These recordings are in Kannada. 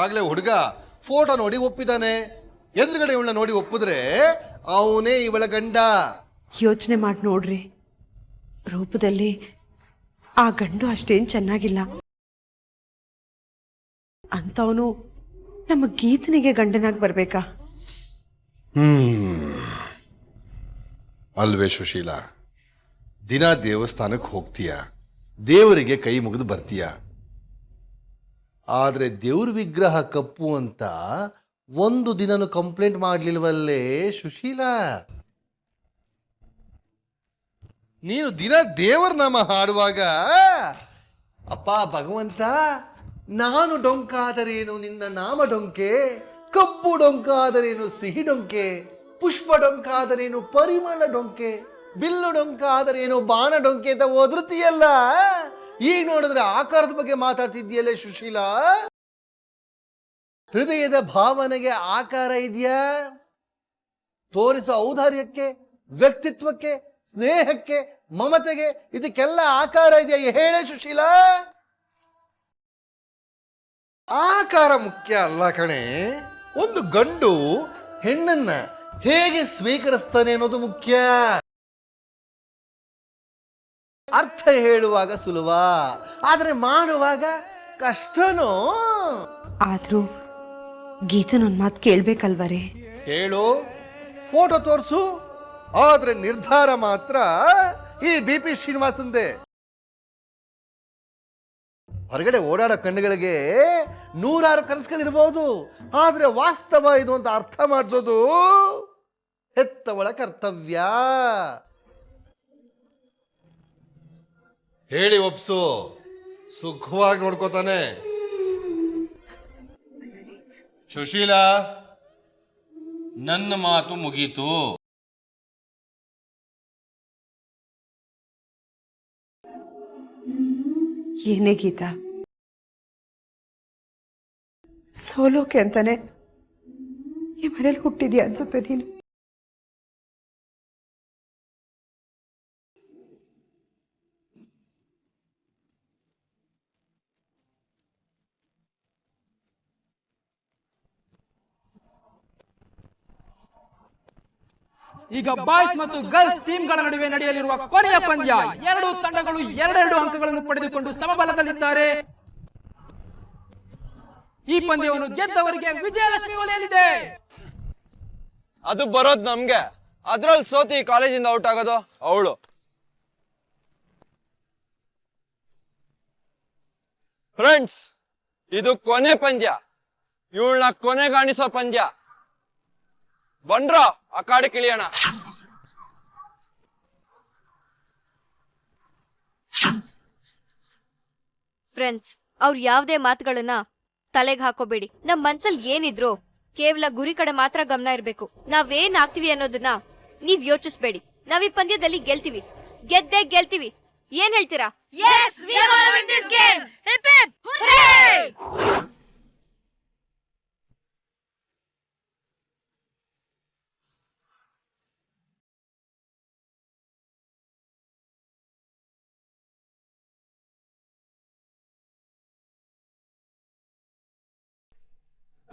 ಈಗಾಗಲೇ ಹುಡುಗ ಫೋಟೋ ನೋಡಿ ಒಪ್ಪಿದ್ದಾನೆ. ಎದುರುಗಡೆ ಇವಳನ್ನ ನೋಡಿ ಒಪ್ಪಿದ್ರೆ ಅವನೇ ಇವಳ ಗಂಡ. ಯೋಚನೆ ಮಾಡಿ ನೋಡ್ರಿ, ರೂಪದಲ್ಲಿ ಆ ಗಂಡು ಅಷ್ಟೇನು ಚೆನ್ನಾಗಿಲ್ಲ. ಅಂಥವನು ನಮ್ಮ ಗೀತನಿಗೆ ಗಂಡನಾಗಿ ಬರಬೇಕಾ? ಅಲ್ವೇ ಸುಶೀಲಾ, ದಿನ ದೇವಸ್ಥಾನಕ್ಕೆ ಹೋಗ್ತೀಯ, ದೇವರಿಗೆ ಕೈ ಮುಗಿದು ಬರ್ತೀಯ. ಆದರೆ ದೇವ್ರ ವಿಗ್ರಹ ಕಪ್ಪು ಅಂತ ಒಂದು ದಿನನೂ ಕಂಪ್ಲೇಂಟ್ ಮಾಡಲಿಲ್ವಲ್ಲೇ ಸುಶೀಲಾ? ನೀನು ದಿನ ದೇವರ ನಾಮ ಹಾಡುವಾಗ, ಅಪ್ಪ ಭಗವಂತ, ನಾನು ಡೊಂಕಾದರೇನು ನಿನ್ನ ನಾಮ ಡೊಂಕೆ, ಕಪ್ಪು ಡೊಂಕಾದರೇನು ಸಿಹಿ ಡೊಂಕೆ, ಪುಷ್ಪ ಡೊಂಕಾದರೇನು ಪರಿಮಳ ಡೊಂಕೆ, ಬಿಲ್ಲು ಡೊಂಕಾದರೇನು ಬಾಣ ಡೊಂಕೆ ಅಂತ ಒದರುತ್ತೀಯಲ್ಲ. ಈಗ ನೋಡಿದ್ರೆ ಆಕಾರದ ಬಗ್ಗೆ ಮಾತಾಡ್ತಿದ್ದೀಯಲ್ಲೇ ಸುಶೀಲಾ. ಹೃದಯದ ಭಾವನೆಗೆ ಆಕಾರ ಇದೆಯಾ? ತೋರಿಸೋ ಔದಾರ್ಯಕ್ಕೆ, ವ್ಯಕ್ತಿತ್ವಕ್ಕೆ, ಸ್ನೇಹಕ್ಕೆ, ಮಮತೆಗೆ, ಇದಕ್ಕೆಲ್ಲ ಆಕಾರ ಇದೆಯಾ? ಹೇಳೆ ಸುಶೀಲಾ. ಆಕಾರ ಮುಖ್ಯ ಅಲ್ಲ ಕಣೆ. ಒಂದು ಗಂಡು ಹೆಣ್ಣನ್ನ ಹೇಗೆ ಸ್ವೀಕರಿಸ್ತಾನೆ ಅನ್ನೋದು ಮುಖ್ಯ. ಅರ್ಥ ಹೇಳುವಾಗ ಸುಲಭ, ಆದರೆ ಮಾಡುವಾಗ ಕಷ್ಟನೋ. ಆದ್ರೂ ಗೀತನೊಂದು ಮಾತು ಕೇಳ್ಬೇಕಲ್ವರೇ? ಹೇಳು, ಫೋಟೋ ತೋರಿಸು, ಆದ್ರೆ ನಿರ್ಧಾರ ಮಾತ್ರ ಈ BP ಶ್ರೀನಿವಾಸಂದೆ. ಹೊರಗಡೆ ಓಡಾಡೋ ಕಣ್ಣುಗಳಿಗೆ ನೂರಾರು ಕನಸುಗಳಿರ್ಬೋದು, ಆದ್ರೆ ವಾಸ್ತವ ಇದು ಅಂತ ಅರ್ಥ ಮಾಡಿಸೋದು ಹೆತ್ತವಳ ಕರ್ತವ್ಯ. ಹೇಳಿ ಒಪ್ಸು, ಸುಖವಾಗಿ ನೋಡ್ಕೋತಾನೆ. ಸುಶೀಲಾ, ನನ್ನ ಮಾತು ಮುಗೀತು. ಏನೇ ಗೀತಾ, ಸೋಲೋಕೆ ಅಂತಾನೆ ಈ ಮನೇಲಿ ಹುಟ್ಟಿದ್ಯಾ ಅನ್ಸುತ್ತೆ ನೀನು. ಈಗ ಬಾಯ್ಸ್ ಮತ್ತು ಗರ್ಲ್ಸ್ ಟೀಮ್ಗಳ ನಡುವೆ ನಡೆಯಲಿರುವ ಕೊನೆಯ ಪಂದ್ಯ. ಎರಡೂ ತಂಡಗಳು ಎರಡೆರಡು ಅಂಕಗಳನ್ನು ಪಡೆದುಕೊಂಡು ಸಮಬಲದಲ್ಲಿದ್ದಾರೆ. ಈ ಪಂದ್ಯವನ್ನು ಗೆದ್ದವರಿಗೆ ವಿಜಯಲಕ್ಷ್ಮಿ ಒಲೆಯಲಿದೆ. ಅದು ಬರೋದು ನಮ್ಗೆ, ಅದ್ರಲ್ಲಿ ಸೋತಿ ಕಾಲೇಜಿಂದ ಔಟ್ ಆಗೋದು ಅವಳು. ಫ್ರೆಂಡ್ಸ್, ಇದು ಕೊನೆ ಪಂದ್ಯ, ಇವಳನ್ನ ಕೊನೆಗಾಣಿಸೋ ಪಂದ್ಯ. ಬಂದ್ರ ಅಕಾಡೆ ಕಿಳಿಯೋಣ. ಫ್ರೆಂಡ್ಸ್, ಅವ್ರು ಯಾವ್ದೇ ಮಾತುಗಳನ್ನ ತಲೆಗೆ ಹಾಕೋಬೇಡಿ. ನಮ್ ಮನ್ಸಲ್ಲಿ ಏನಿದ್ರು ಕೇವಲ ಗುರಿ ಕಡೆ ಮಾತ್ರ ಗಮನ ಇರ್ಬೇಕು. ನಾವೇನ್ ಆಗ್ತೀವಿ ಅನ್ನೋದನ್ನ ನೀವ್ ಯೋಚಿಸ್ಬೇಡಿ. ನಾವ್ ಈ ಪಂದ್ಯದಲ್ಲಿ ಗೆಲ್ತೀವಿ, ಗೆದ್ದೇ ಗೆಲ್ತೀವಿ. ಏನ್ ಹೇಳ್ತೀರಾ?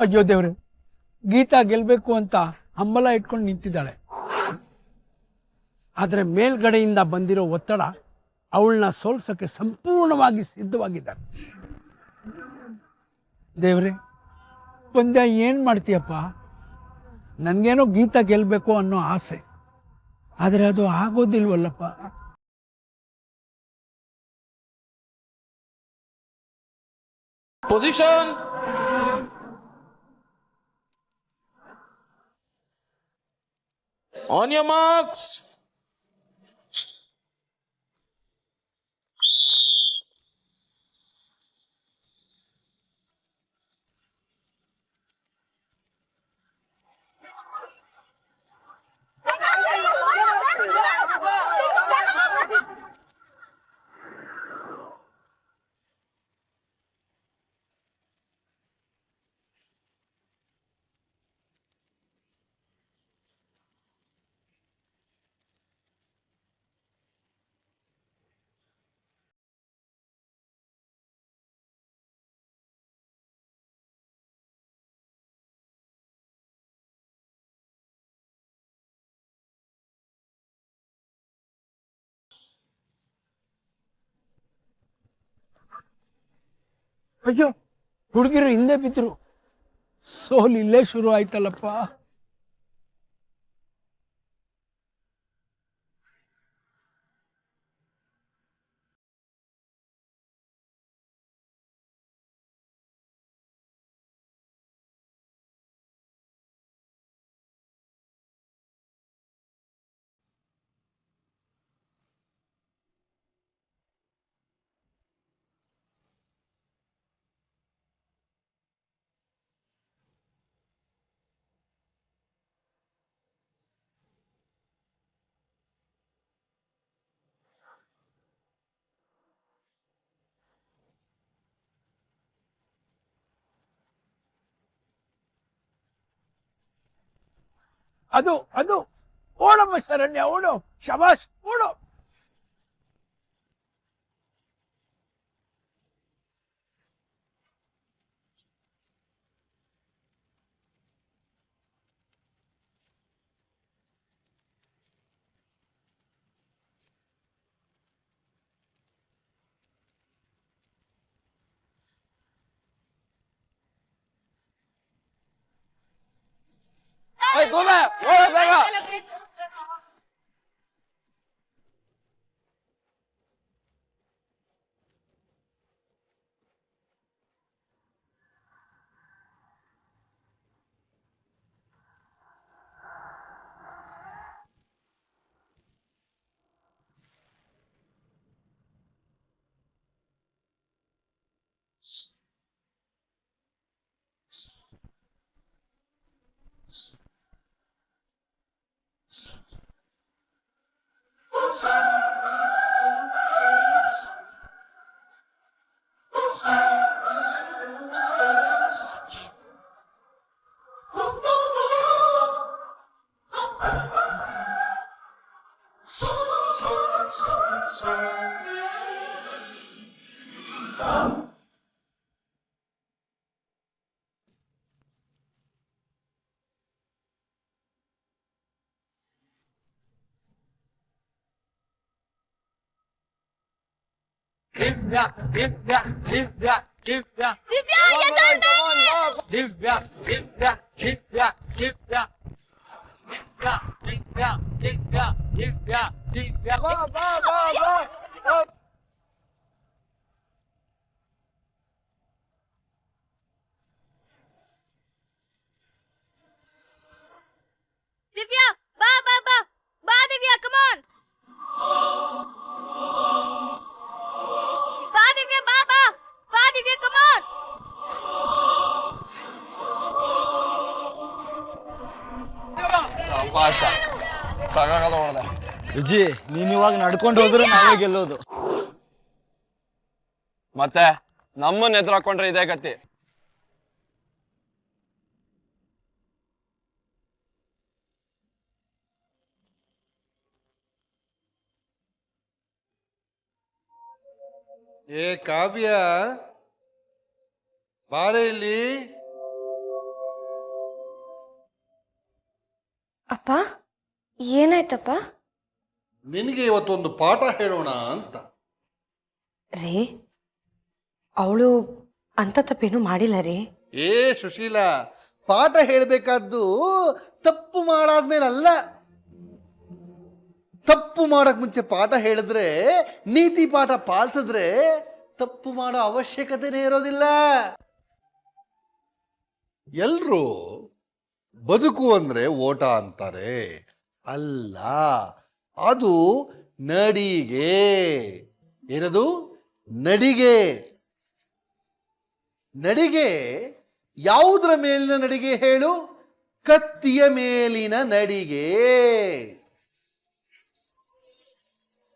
ಅಯ್ಯೋ ದೇವ್ರೆ, ಗೀತಾ ಗೆಲ್ಬೇಕು ಅಂತ ಹಂಬಲ ಇಟ್ಕೊಂಡು ನಿಂತಿದ್ದಾಳೆ. ಆದರೆ ಮೇಲ್ಗಡೆಯಿಂದ ಬಂದಿರೋ ಒತ್ತಡ ಅವಳನ್ನ ಸೋಲ್ಸೋಕ್ಕೆ ಸಂಪೂರ್ಣವಾಗಿ ಸಿದ್ಧವಾಗಿದ್ದಾರೆ. ದೇವ್ರೆ, ಪಂದ್ಯ ಏನು ಮಾಡ್ತೀಯಪ್ಪ? ನನಗೇನೋ ಗೀತಾ ಗೆಲ್ಲಬೇಕು ಅನ್ನೋ ಆಸೆ, ಆದರೆ ಅದು ಆಗೋದಿಲ್ವಲ್ಲಪ್ಪ. Position, on your marks. ಅಯ್ಯೋ, ಹುಡುಗಿರು ಹಿಂದೆ ಬಿದ್ರು. ಸೋಲ್ ಇಲ್ಲೇ ಶುರು ಆಯ್ತಲ್ಲಪ್ಪ. ಅದು ಓಡಮ್ಮ ಶರಣ್ಯ, ಓಡು. ಶಬಾಷ್, ಓಡು. ಭೂಮಿ, ಓಡು ಬೇಗ. ದಿವ್ಯಾ ದಿವ್ಯಾ ದಿವ್ಯಾ ದಿವ್ಯಾ ದಿವ್ಯಾ ದಿವ್ಯಾ ದಿವ್ಯಾ ದಿವ್ಯಾ ದಿವ್ಯಾ ದಿವ್ಯಾ ದಿವ್ಯಾ ದಿವ್ಯಾ ದಿವ್ಯಾ ದಿವ್ಯಾ ಬಾ ಬಾ ಬಾ ಬಾ. ದಿವ್ಯಾ ಬಾ ಬಾ ಬಾ ಬಾ ದಿವ್ಯಾ, ಕಮ್ ಆನ್. ಬಾ ದಿವ್ಯಾ, ಬಾ ಬಾ ಬಾ ದಿವ್ಯಾ, ಕಮ್ ಆನ್. ಭಾಷ ಸಾಕಾಗದ ಹೊಡೆದೆ. ವಿಜಿ, ನೀನ್ ಇವಾಗ ನಡ್ಕೊಂಡು ಹೋದ್ರೆ ನಾವೇ ಗೆಲ್ಲೋದು. ಮತ್ತೆ ನಮ್ಮನ್ನ ಎದುರು ಹಾಕೊಂಡ್ರೆ ಇದೇ ಗತಿ. ಏ ಕಾವ್ಯ, ಬಾರೆ ಇಲ್ಲಿ. ಅಪ್ಪ, ಏನಾಯ್ತಪ್ಪ? ನಿನಗೆ ಇವತ್ತೊಂದು ಪಾಠ ಹೇಳೋಣ ಅಂತ. ರೇ, ಅವಳು ಅಂತ ತಪ್ಪೇನು ಮಾಡಿಲ್ಲ ರೀ. ಏ ಸುಶೀಲಾ, ಪಾಠ ಹೇಳಬೇಕಾದ್ದು ತಪ್ಪು ಮಾಡಾದ್ಮೇಲಲ್ಲ. ತಪ್ಪು ಮಾಡಕ್ ಮುಂಚೆ ಪಾಠ ಹೇಳಿದ್ರೆ, ನೀತಿ ಪಾಠ ಪಾಲಿಸಿದ್ರೆ ತಪ್ಪು ಮಾಡೋ ಅವಶ್ಯಕತೆನೇ ಇರೋದಿಲ್ಲ. ಎಲ್ರೂ ಬದುಕು ಅಂದ್ರೆ ಓಟ ಅಂತಾರೆ. ಅಲ್ಲ, ಅದು ನಡಿಗೆ. ಏನದು? ನಡಿಗೆ. ನಡಿಗೆ ಯಾವುದರ ಮೇಲಿನ ನಡಿಗೆ ಹೇಳು? ಕತ್ತಿಯ ಮೇಲಿನ ನಡಿಗೆ.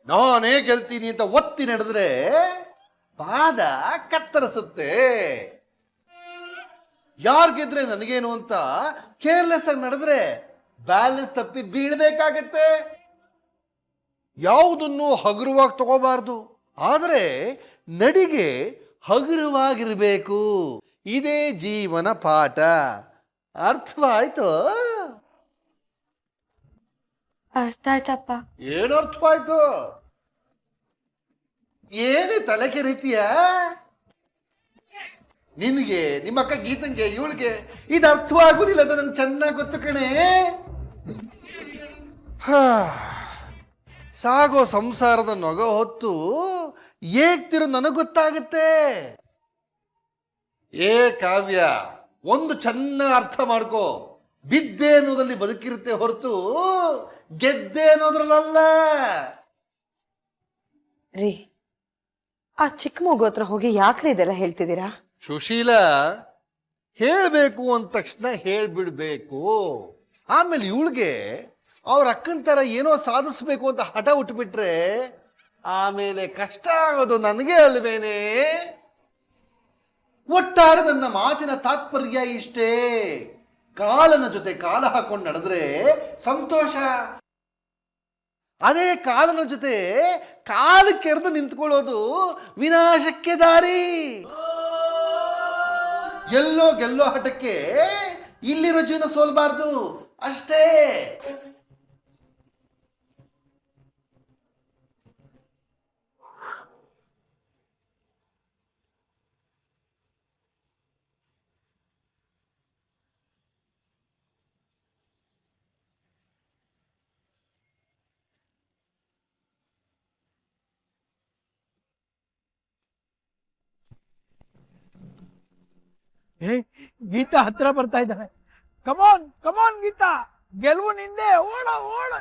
ನಾನೇ ಗೆಲ್ತೀನಿ ಅಂತ ಒತ್ತಿ ನಡೆದ್ರೆ ಪಾದ ಕತ್ತರಿಸುತ್ತೆ. ಯಾರ್ ಗೆದ್ರೆ ನನಗೇನು ಅಂತ ಕೇರ್ಲೆಸ್ ಆಗಿ ನಡೆದ್ರೆ ಬ್ಯಾಲೆನ್ಸ್ ತಪ್ಪಿ ಬೀಳ್ಬೇಕಾಗತ್ತೆ. ಯಾವುದನ್ನು ಹಗುರವಾಗಿ ತಗೋಬಾರ್ದು, ಆದರೆ ನಡಿಗೆ ಹಗುರವಾಗಿರ್ಬೇಕು. ಇದೇ ಜೀವನ ಪಾಠ. ಅರ್ಥವಾಯ್ತು? ಅರ್ಥ ಆಯ್ತಪ್ಪ. ಏನು ಅರ್ಥವಾಯ್ತು? ಏನೇ ತಲೆ ಕೆರಿತೀಯ? ನಿನಗೆ ನಿಮ್ಮ ಅಕ್ಕ ಗೀತಂಗೆ ಇವಳಿಗೆ ಇದು ಅರ್ಥವಾಗುದಿಲ್ಲ ಅಂತ ನಂಗೆ ಚೆನ್ನಾಗಿ ಗೊತ್ತು ಕಣೆ. ಸಾಗೋ ಸಂಸಾರದ ನೊಗ ಹೊತ್ತು ಏಕ್ತಿರೋ ನನಗೆ ಗೊತ್ತಾಗುತ್ತೆ. ಏ ಕಾವ್ಯ, ಒಂದು ಚೆನ್ನಾಗಿ ಅರ್ಥ ಮಾಡ್ಕೋ, ಬಿದ್ದೆ ಅನ್ನೋದ್ರಲ್ಲಿ ಬದುಕಿರುತ್ತೆ ಹೊರತು ಗೆದ್ದೆ ಅನ್ನೋದ್ರಲ್ಲ. ರೀ, ಆ ಚಿಕ್ಕ ಮಗು ಹತ್ರ ಹೋಗಿ ಯಾಕ್ರಿ ಇದೆಲ್ಲ ಹೇಳ್ತಿದ್ದೀರಾ? ಸುಶೀಲ, ಹೇಳಬೇಕು ಅಂದ ತಕ್ಷಣ ಹೇಳ್ಬಿಡ್ಬೇಕು. ಆಮೇಲೆ ಇವಳಿಗೆ ಅವ್ರ ಅಕ್ಕನ ಥರ ಏನೋ ಸಾಧಿಸ್ಬೇಕು ಅಂತ ಹಠ ಉಟ್ಬಿಟ್ರೆ ಆಮೇಲೆ ಕಷ್ಟ ಆಗೋದು ನನಗೆ ಅಲ್ವೇನೆ. ಒಟ್ಟಾರೆ ನನ್ನ ಮಾತಿನ ತಾತ್ಪರ್ಯ ಇಷ್ಟೇ, ಕಾಲನ ಜೊತೆ ಕಾಲ ಹಾಕೊಂಡು ನಡೆದ್ರೆ ಸಂತೋಷ, ಅದೇ ಕಾಲನ ಜೊತೆ ಕಾಲಕ್ಕೆರೆದು ನಿಂತ್ಕೊಳ್ಳೋದು ವಿನಾಶಕ್ಕೆ ದಾರಿ. ಎಲ್ಲೋ ಗೆಲ್ಲೋ ಹಠಕ್ಕೆ ಇಲ್ಲಿರೋ ಜೀವನ ಸೋಲ್ಬಾರ್ದು ಅಷ್ಟೇ. ಗೀತಾ ಹತ್ರ ಬರ್ತಾ ಇದ್ದಾಳೆ. ಕಮಾನ್ ಕಮಾನ್ ಗೀತಾ, ಗೆಲುವು ನಿಂದೆ, ಓಡ ಓಡ.